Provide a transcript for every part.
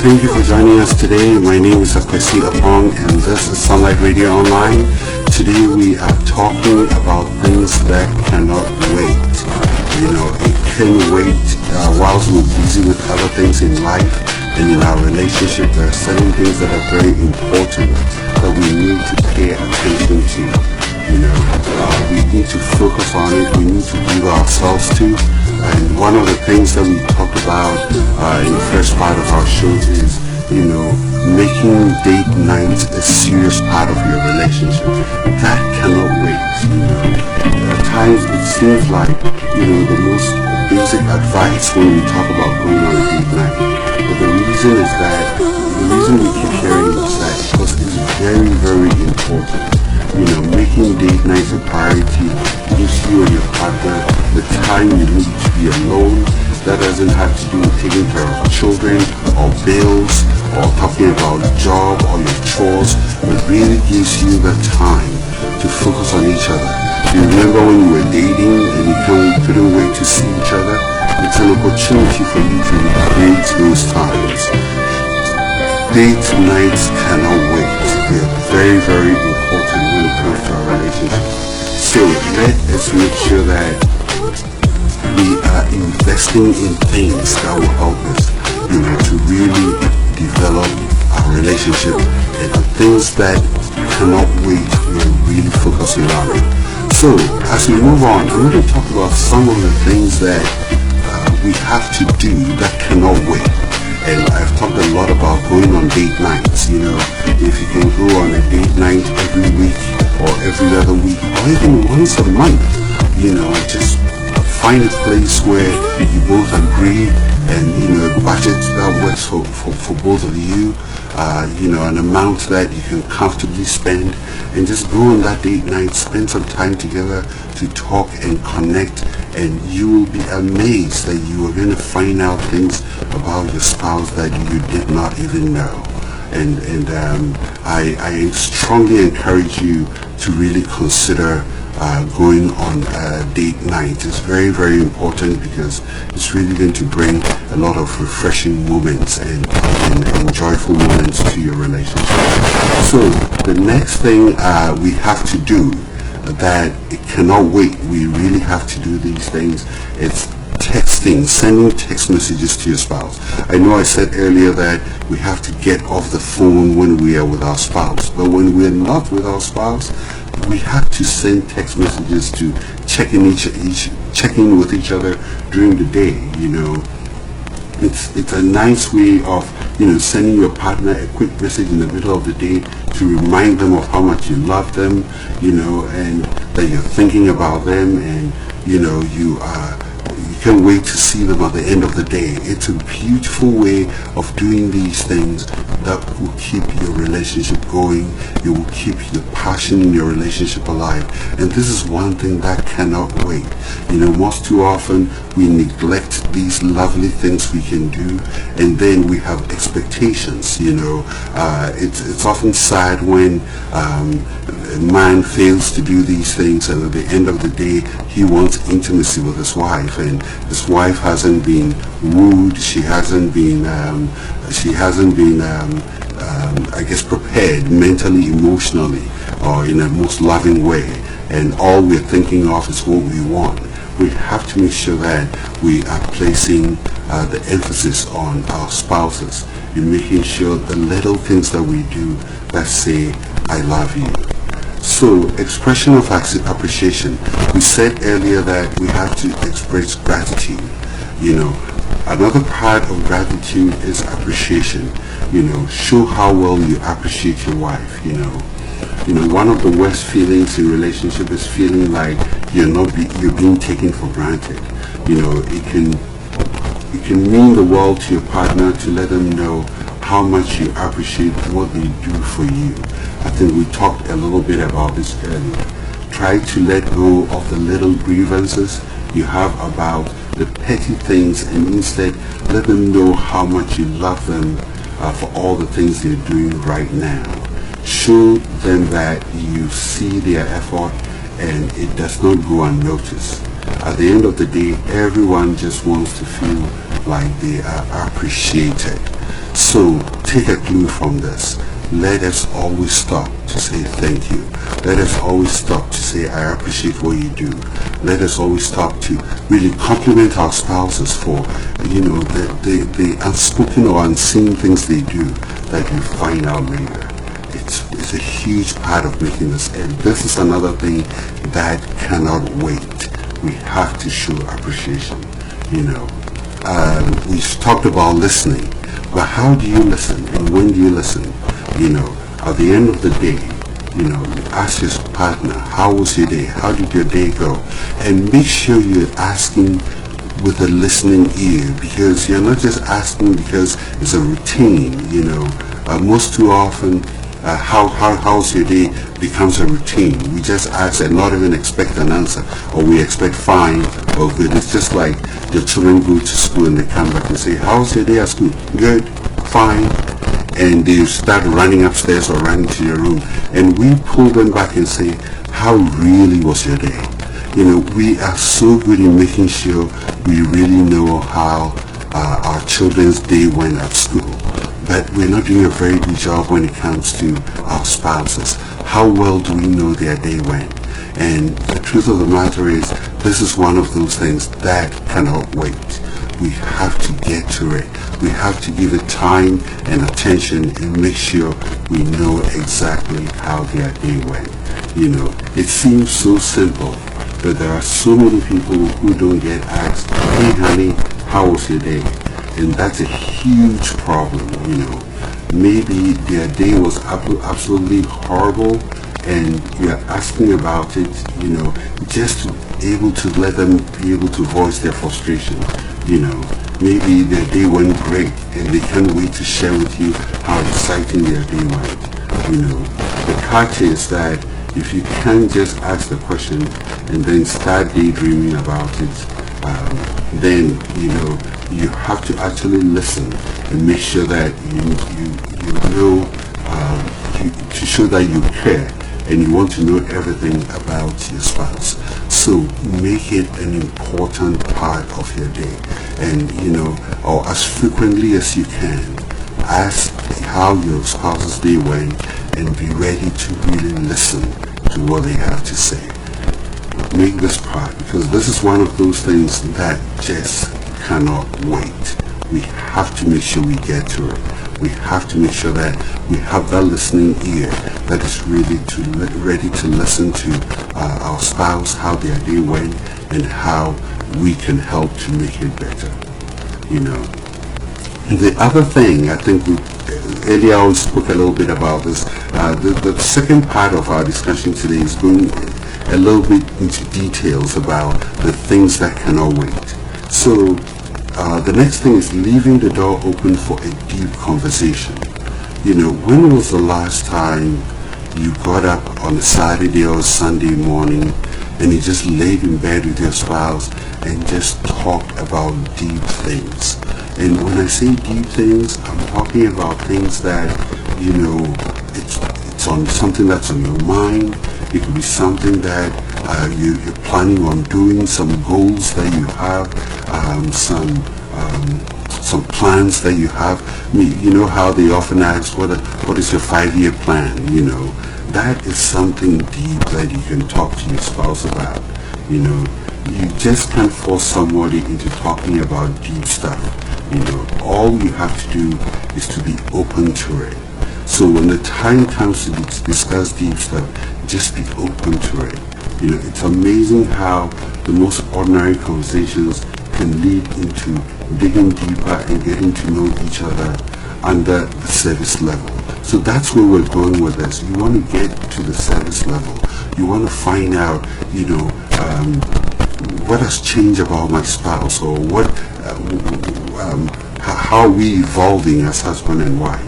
Thank you for joining us today. My name is Akwesi Apong and this is Sunlight Radio Online. Today we are talking about things that cannot wait. It can wait whilst we're busy with other things in life and in our relationship. There are certain things that are very important that we need to pay attention to. We need to focus on it. We need to give ourselves to. And one of the things that we talked about in the first part of our show is, making date night a serious part of your relationship. That cannot wait. At times it seems like, the most basic advice when we talk about going on a date night. But the reason we keep hearing is that because it's very, very important. Making date night a priority gives you and your partner the time you need to be alone. That doesn't have to do with taking care of children or bills or talking about a job or your chores. It really gives you the time to focus on each other. You remember when you were dating and you couldn't wait to see each other? It's an opportunity for you to recreate those times. Date nights cannot wait. They're very, very important when it comes to our relationship. So let us make sure that we are investing in things that will help us, to really develop our relationship, and the things that cannot wait, we're really focusing on it. So as we move on, I'm going to talk about some of the things that we have to do that cannot wait. And I've talked a lot about going on date nights. If you can go on a date night every week or every other week or even once a month, just find a place where you both agree and, a budget that works for both of you, an amount that you can comfortably spend, and just go on that date night, spend some time together to talk and connect, and you will be amazed that you are going to find out things about your spouse that you did not even know. And I strongly encourage you to really consider going on a date night. It's very, very important because it's really going to bring a lot of refreshing moments and joyful moments to your relationship. So the next thing we have to do that it cannot wait, we really have to do these things, it's texting, sending text messages to your spouse. I know I said earlier that we have to get off the phone when we are with our spouse, but when we're not with our spouse, we have to send text messages to check in with each other during the day. It's a nice way of sending your partner a quick message in the middle of the day to remind them of how much you love them, and that you're thinking about them, and you can't wait to see them at the end of the day. It's a beautiful way of doing these things that will keep your relationship going. It will keep the passion in your relationship alive. And this is one thing that cannot wait. Most too often we neglect these lovely things we can do, and then we have expectations. It's often sad when a man fails to do these things, and at the end of the day he wants intimacy with his wife, and his wife hasn't been wooed, she hasn't been prepared mentally, emotionally, or in a most loving way, and all we're thinking of is what we want. We have to make sure that we are placing the emphasis on our spouses in making sure the little things that we do that say, I love you. So, expression of appreciation. We said earlier that we have to express gratitude. Another part of gratitude is appreciation. Show how well you appreciate your wife. One of the worst feelings in relationship is feeling like you're being taken for granted. It can mean the world to your partner to let them know how much you appreciate what they do for you. I think we talked a little bit about this earlier. Try to let go of the little grievances you have about the petty things, and instead let them know how much you love them for all the things they're doing right now. Show them that you see their effort and it does not go unnoticed. At the end of the day, everyone just wants to feel like they are appreciated. So take a clue from this. Let us always stop to say thank you. Let us always stop to say I appreciate what you do. Let us always stop to really compliment our spouses for, the unspoken or unseen things they do that you find out later. It's a huge part of making this. And this is another thing that cannot wait. We have to show appreciation. We talked about listening. But how do you listen and when do you listen? At the end of the day, you ask your partner, how was your day? How did your day go? And make sure you're asking with a listening ear, because you're not just asking because it's a routine, most too often, how's your day becomes a routine. We just ask and not even expect an answer, or we expect fine or good. It's just like your children go to school and they come back and say, how's your day at school? Good, fine. And they start running upstairs or running to your room. And we pull them back and say, how really was your day? We are so good in making sure we really know how our children's day went at school. But we're not doing a very good job when it comes to our spouses. How well do we know their day went? And the truth of the matter is, this is one of those things that cannot wait. We have to get to it. We have to give it time and attention and make sure we know exactly how their day went. It seems so simple, but there are so many people who don't get asked, hey honey, how was your day? And that's a huge problem. Maybe their day was absolutely horrible and you're asking about it, just to be able to let them be able to voice their frustration. Maybe their day went great and they can't wait to share with you how exciting their day went. The catch is that if you can't just ask the question and then start daydreaming about it, then you have to actually listen and make sure that to show that you care and you want to know everything about your spouse. So make it an important part of your day, and or as frequently as you can, ask how your spouse's day went and be ready to really listen to what they have to say. Make this part, because this is one of those things that just cannot wait. We have to make sure we get to it. We have to make sure that we have that listening ear that is really ready to listen to our spouse, how their day went, and how we can help to make it better. And the other thing, I think earlier I spoke a little bit about this. The second part of our discussion today is going a little bit into details about the things that cannot wait. So the next thing is leaving the door open for a deep conversation. When was the last time you got up on a Saturday or Sunday morning and you just laid in bed with your spouse and just talked about deep things? And when I say deep things, I'm talking about things that, it's on something that's on your mind. It could be something that you're planning on doing, some goals that you have, some plans that you have. How they often ask, what is your 5-year plan? That is something deep that you can talk to your spouse about. You just can't force somebody into talking about deep stuff. All you have to do is to be open to it. So when the time comes to discuss deep stuff, just be open to it. It's amazing how the most ordinary conversations can lead into digging deeper and getting to know each other under the service level. So that's where we're going with this. You want to get to the service level. You want to find out, what has changed about my spouse, or how are we evolving as husband and wife.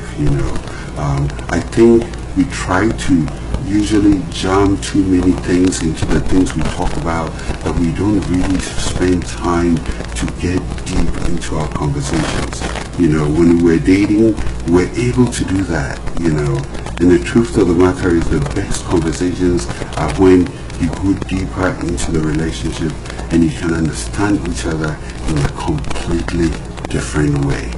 I think we try to usually jam too many things into the things we talk about, that we don't really spend time to get deep into our conversations. When we're dating, we're able to do that, and the truth of the matter is the best conversations are when you go deeper into the relationship and you can understand each other in a completely different way.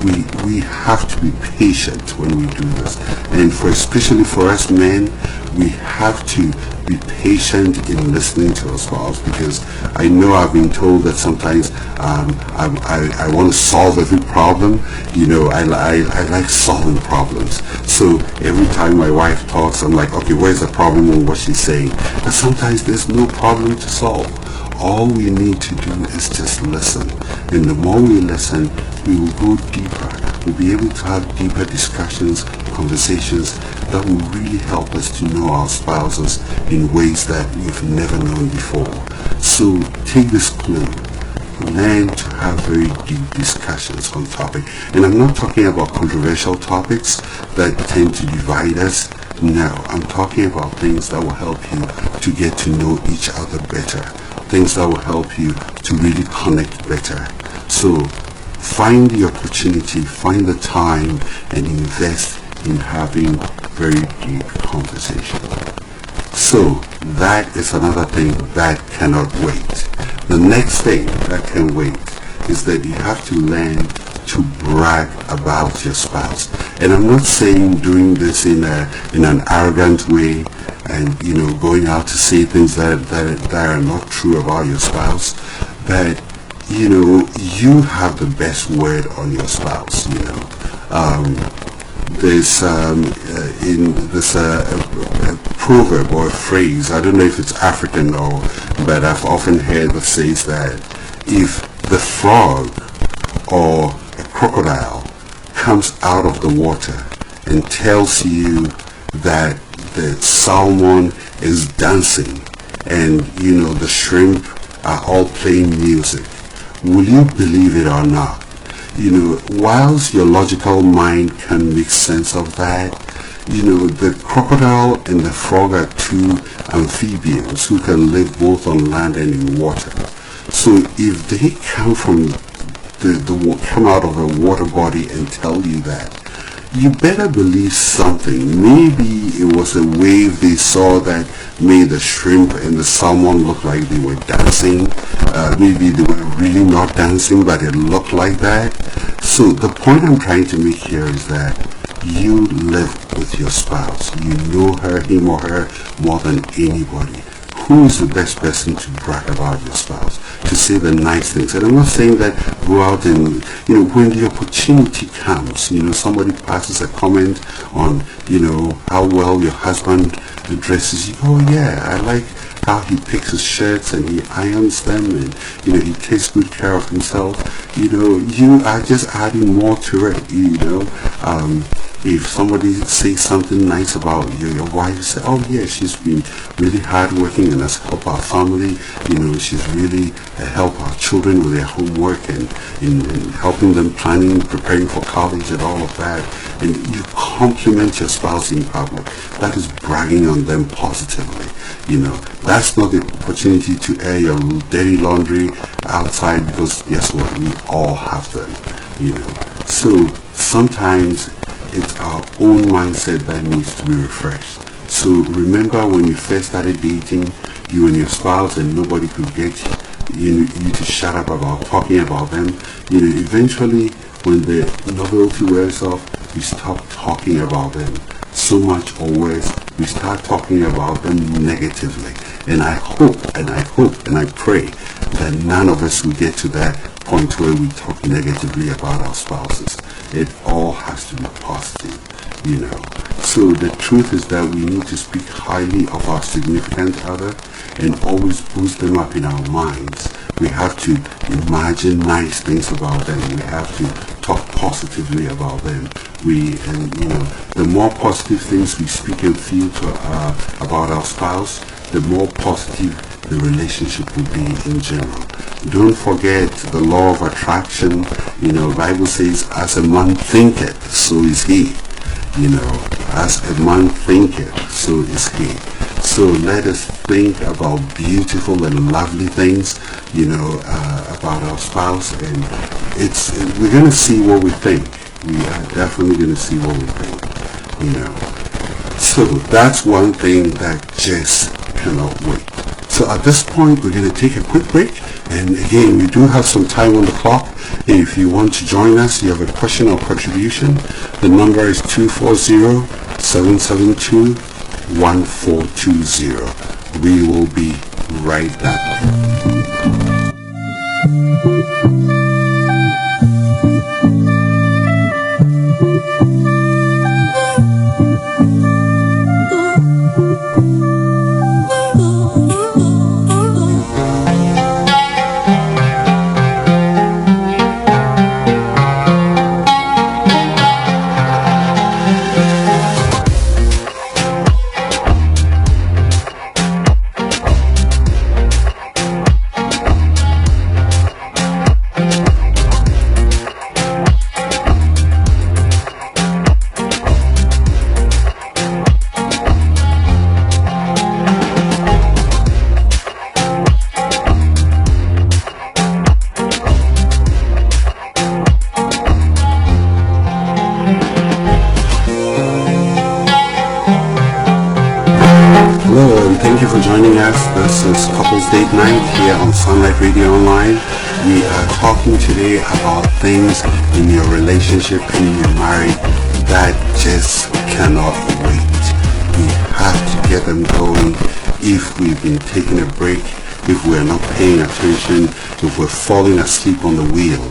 we have to be patient when we do this. And especially for us men, we have to be patient in listening to our spouse, because I know I've been told that sometimes I want to solve every problem. I like solving problems. So every time my wife talks, I'm like, okay, where's the problem in what she's saying? But sometimes there's no problem to solve. All we need to do is just listen. And the more we listen, we will go deeper. We'll be able to have deeper discussions, conversations that will really help us to know our spouses in ways that we've never known before. So take this clue. Learn to have very deep discussions on topic. And I'm not talking about controversial topics that tend to divide us. No, I'm talking about things that will help you to get to know each other better. Things that will help you to really connect better. So find the opportunity, find the time, and invest in having very deep conversation. So that is another thing that cannot wait. The next thing that can wait is that you have to learn to brag about your spouse. And I'm not saying doing this in an arrogant way and going out to say things that are not true about your spouse, but you have the best word on your spouse. There's a proverb or a phrase, I don't know if it's African but I've often heard that says that if the frog or a crocodile comes out of the water and tells you that the salmon is dancing and the shrimp are all playing music, will you believe it or not? Whilst your logical mind can make sense of that, the crocodile and the frog are two amphibians who can live both on land and in water. So if they come out of a water body and tell you that, you better believe something. Maybe it was a wave they saw that made the shrimp and the salmon look like they were dancing. Maybe they were really not dancing, but it looked like that. So the point I'm trying to make here is that you live with your spouse. You know him or her more than anybody. Who is the best person to brag about your spouse, to say the nice things? And I'm not saying that go out and, when the opportunity comes, somebody passes a comment on, how well your husband dresses. You go, oh yeah, I like how he picks his shirts and he irons them and, he takes good care of himself. You are just adding more to it, If somebody says something nice about your wife, you say, oh yeah, she's been really hardworking and has helped our family. She's really helped our children with their homework and in helping them preparing for college and all of that. And you compliment your spouse in public. That is bragging on them positively. That's not the opportunity to air your dirty laundry outside, because guess what? We all have them. So sometimes it's our own mindset that needs to be refreshed. So remember when you first started dating, you and your spouse, and nobody could get you to shut up about talking about them. Eventually when the novelty wears off, we stop talking about them so much, or worse, we start talking about them negatively. And I hope and I pray that none of us will get to that point where we talk negatively about our spouses. It all has to be positive, So the truth is that we need to speak highly of our significant other and always boost them up in our minds. We have to imagine nice things about them. We have to talk positively about them. The more positive things we speak and feel about our spouse, the more positive the relationship will be in general. Don't forget the law of attraction. The Bible says, as a man thinketh, so is he. As a man thinketh, so is he. So let us think about beautiful and lovely things, about our spouse, and we're going to see what we think. We are definitely going to see what we think, So that's one thing that just cannot wait. So at this point, we're going to take a quick break, And again, we do have some time on the clock. If you want to join us, you have a question or contribution, the number is 240-772-1420. We will be right back. Hello, and thank you for joining us. This is Couples Date Night here on Sunlight Radio Online. We are talking today about things in your relationship and in your marriage that just cannot wait. We have to get them going. If we've been taking a break, if we're not paying attention, if we're falling asleep on the wheel,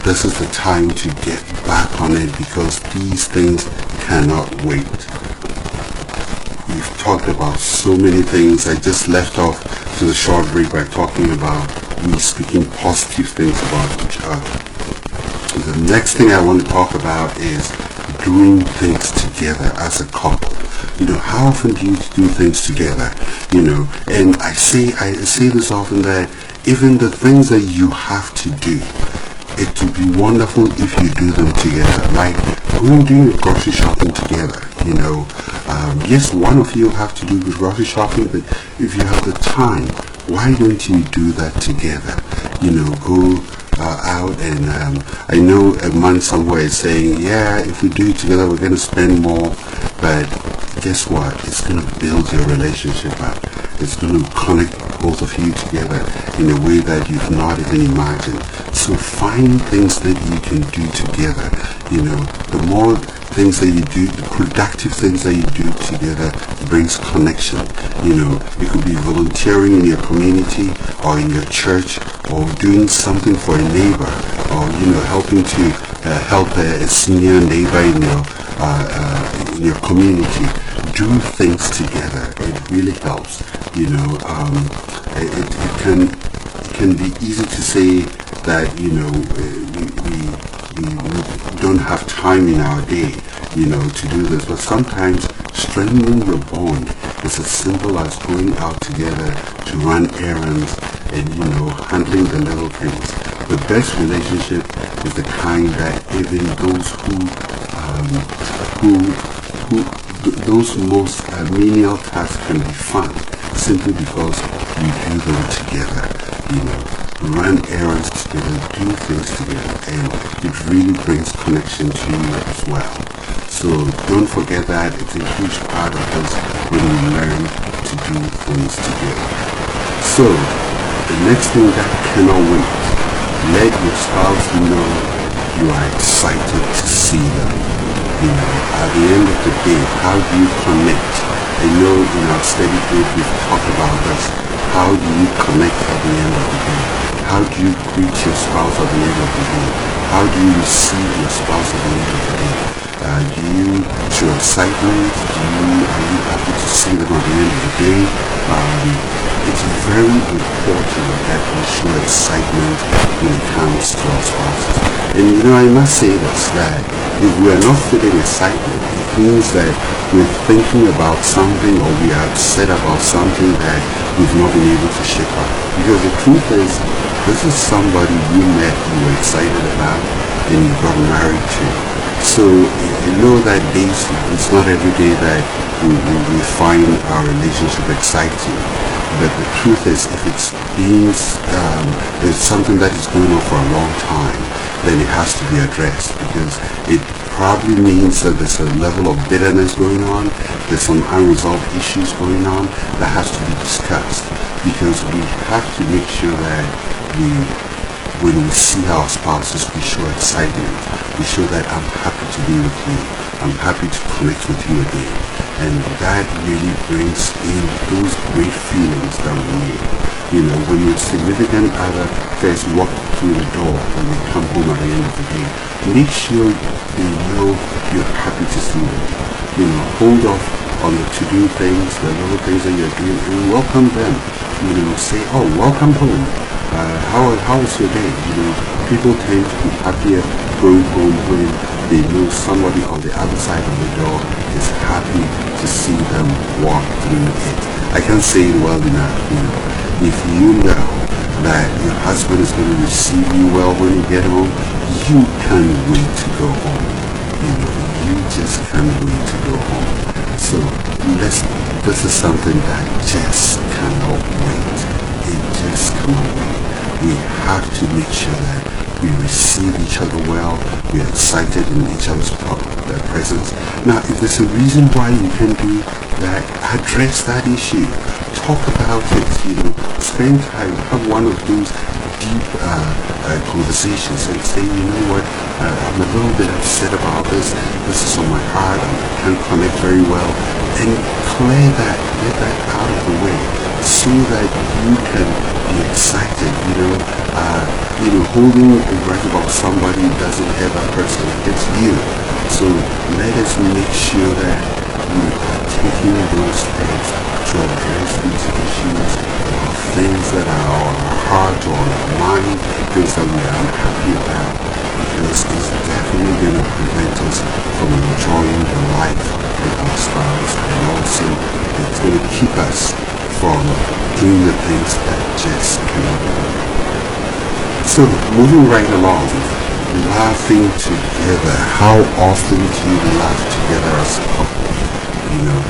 this is the time to get back on it, because these things cannot wait. We've talked about so many things. I just left off to the short break by talking about we speaking positive things about each other. The next thing I want to talk about is doing things together as a couple. How often do you do things together? And I say this often, that even the things that you have to do, it would be wonderful if you do them together. Like going and doing grocery shopping together. Yes, one of you have to do the grocery shopping, but if you have the time, why don't you do that together? Go out, and I know a man somewhere is saying, yeah, if we do it together, we're going to spend more, but guess what? It's going to build your relationship up. It's going to connect both of you together in a way that you've not even imagined. So find things that you can do together. The more things that you do, the productive things that you do together brings connection. It could be volunteering in your community or in your church, or doing something for a neighbor, or helping to help a senior neighbor in your community. Do things together. It really helps. It can be easy to say that we don't have time in our day to do this, but sometimes strengthening your bond is as simple as going out together to run errands and handling the little things. The best relationship is the kind that even those most menial tasks can be fun, simply because you do them together. Run errands together, do things together, and it really brings connection to you as well. So don't forget that. It's a huge part of us when we learn to do things together. So the next thing that cannot wait, let your spouse know you are excited to see them. At the end of the day, how do you connect? I know in our study group we've talked about this. How do you connect at the end of the day? How do you greet your spouse at the end of the day? How do you receive your spouse at the end of the day? Do you show excitement? Are you happy to see them at the end of the day? It's very important that we show excitement when it comes to our spouses. And I must say this, that if we are not feeling excitement, it means that we're thinking about something, or we are upset about something that we've not been able to shake off. Because the truth is, this is somebody you met, you were excited about, and you got married to. So that it's not every day that we find our relationship exciting. But the truth is, if it's something that is going on for a long time, then it has to be addressed, because it probably means that there's a level of bitterness going on, there's some unresolved issues going on that has to be discussed, because we have to make sure that we when we see our spouses, we show excitement. We show that I'm happy to be with you. I'm happy to connect with you again. And that really brings in those great feelings down the road. You know, when your significant other first walk through the door, when they come home at the end of the day, make sure they know you're happy to see them. You know, hold off on the to-do things, the little things that you're doing, and welcome them. You know, say, oh, welcome home. How was your day? You know, people tend to be happier going home when they know somebody on the other side of the door is happy to see them walk through it. I can't say it well enough. You know, if you know that your husband is going to receive you well when you get home, you can't wait to go home. You know, you just can't wait to go home. So this is something that just cannot wait. It just cannot wait. We have to make sure that we receive each other well, we're excited in each other's presence. Now, if there's a reason why you can do that, address that issue. Talk about it, you know, spend time, have one of those deep conversations and say, you know what, I'm a little bit upset about this is on my heart, I can't connect very well, and clear that, get that out of the way so that you can be excited, you know, holding a grudge about somebody doesn't help that person, it's you. So let us make sure that we are taking those steps to address these issues, things that are on our heart or on our mind, things that we are unhappy about, because it's definitely going to prevent us from enjoying the life with our spouse, and also it's going to keep us from doing the things that just cannot be. So moving right along, laughing together. How often do you laugh together as a couple? You know,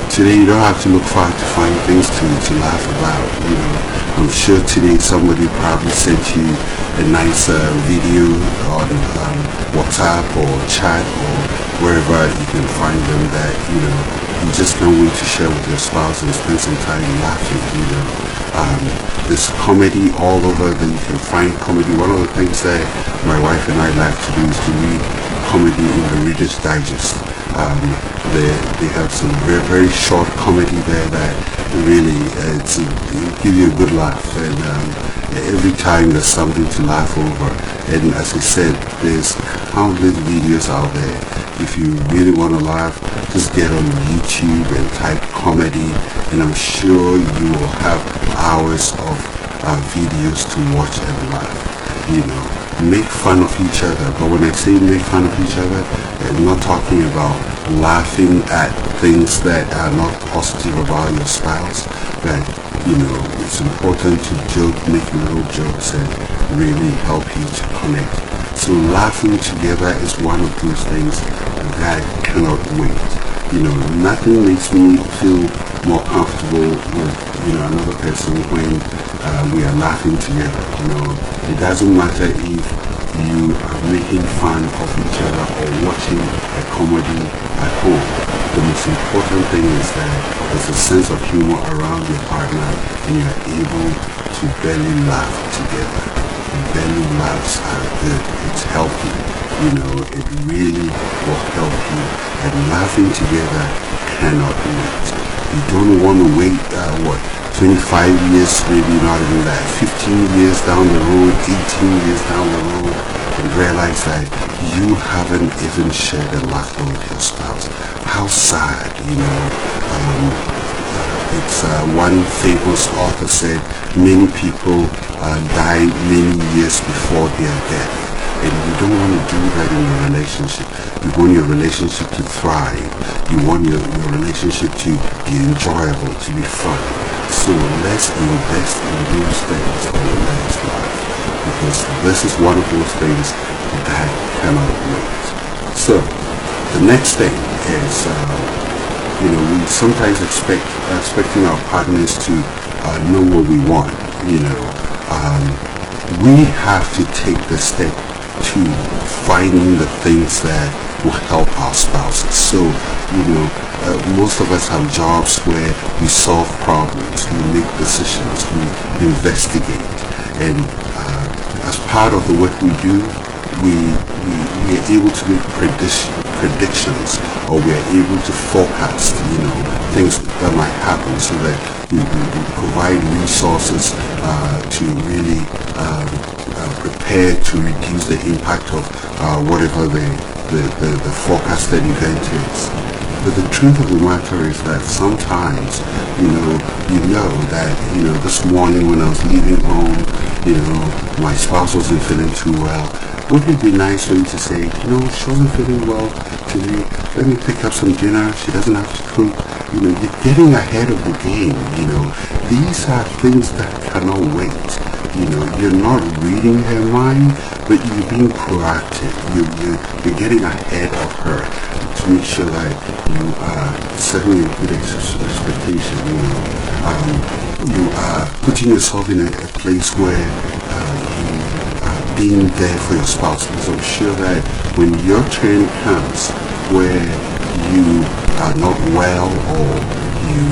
today you don't have to look far to find things to laugh about. You know, I'm sure today somebody probably sent you a nice video on WhatsApp or chat or wherever you can find them that, you know, you just can't wait to share with your spouse and spend some time laughing, you know. There's comedy all over that you can find comedy. One of the things that my wife and I like to do is to read comedy in the Reader's Digest. They have some very, very short comedy there that really give you a good laugh, and every time there's something to laugh over. And as I said, there's countless videos out there. If you really want to laugh, just get on YouTube and type comedy, and I'm sure you will have hours of videos to watch and laugh. You know, make fun of each other. But when I say make fun of each other, I'm not talking about laughing at things that are not positive about your spouse. But, you know, it's important to joke, make little jokes, and really help you to connect. So laughing together is one of those things that cannot wait. You know, nothing makes me feel more comfortable with, you know, another person when we are laughing together. You know, it doesn't matter if you are making fun of each other or watching a comedy at home. The most important thing is that there's a sense of humor around your partner and you're able to belly laugh together. Belly laughs are good. It's healthy. You know, it really will help you. And laughing together cannot wait. You don't want to wait, 25 years, maybe not even that, 15 years down the road, 18 years down the road, and realize that you haven't even shared a laughter with your spouse. How sad, you know. It's one famous author said, many people die many years before their death. And you don't want to do that in your relationship. You want your relationship to thrive. You want your relationship to be enjoyable, to be fun. So let's invest in those things for your next life. Because this is one of those things that cannot wait. So the next thing is, you know, we sometimes expecting our partners to know what we want. You know, we have to take the step to finding the things that will help our spouses. So, you know, most of us have jobs where we solve problems, we make decisions, we investigate. And as part of the work we do, we are able to make predictions, or we are able to forecast, things that might happen, so that we provide resources to really prepare to reduce the impact of whatever the forecasted event is. But the truth of the matter is that sometimes, that, this morning when I was leaving home, my spouse wasn't feeling too well. Wouldn't it be nice for you to say, she wasn't feeling well today, let me pick up some dinner, she doesn't have to cook. You're getting ahead of the game, These are things that cannot wait. You're not reading her mind, but you're being proactive. You're getting ahead of her to make sure that you are setting a good expectation. You are putting yourself in a place where you are being there for your spouse. Because I'm sure that when your turn comes, where you are not well, or you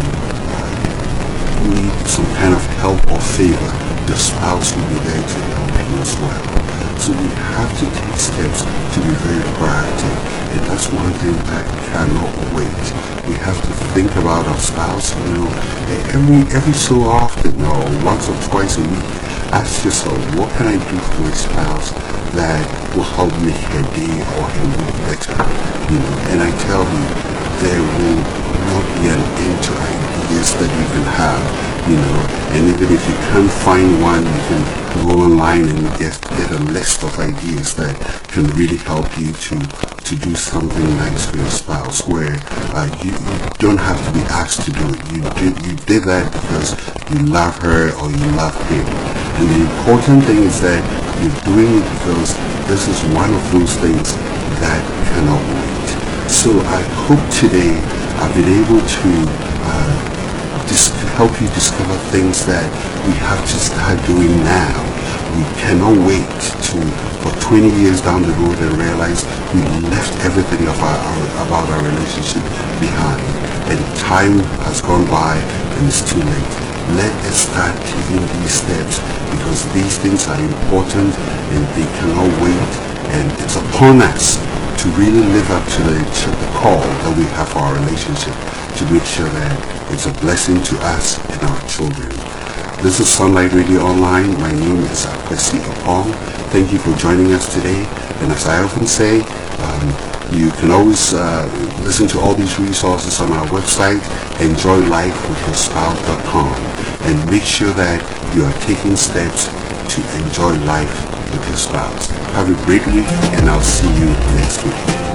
need some kind of help or favor, your spouse will be there to help you as well. So we have to take steps to be very proactive, and that's one thing that cannot wait. We have to think about our spouse, every so often, or once or twice a week. Ask yourself, what can I do for my spouse that will help make her day or her week better? And I tell you, there will not be an end to ideas that you can have, and even if you can't find one, you can go online and get a list of ideas that can really help you to do something nice for your spouse, where you don't have to be asked to do it. You did that because you love her or you love him. And the important thing is that you're doing it because this is one of those things that cannot wait. So I hope today I've been able to help you discover things that we have to start doing now. We cannot wait for 20 years down the road and realize we left everything about our relationship behind, and time has gone by and it's too late. Let us start taking these steps, because these things are important and they cannot wait, and it's upon us to really live up to the call that we have for our relationship, to make sure that it's a blessing to us and our children. This is Sunlight Radio Online. My name is Kwesi Apong. Thank you for joining us today. And as I often say, you can always listen to all these resources on our website, enjoylifewithyourspouse.com, and make sure that you are taking steps to enjoy life with your spouse. Have a great week, and I'll see you next week.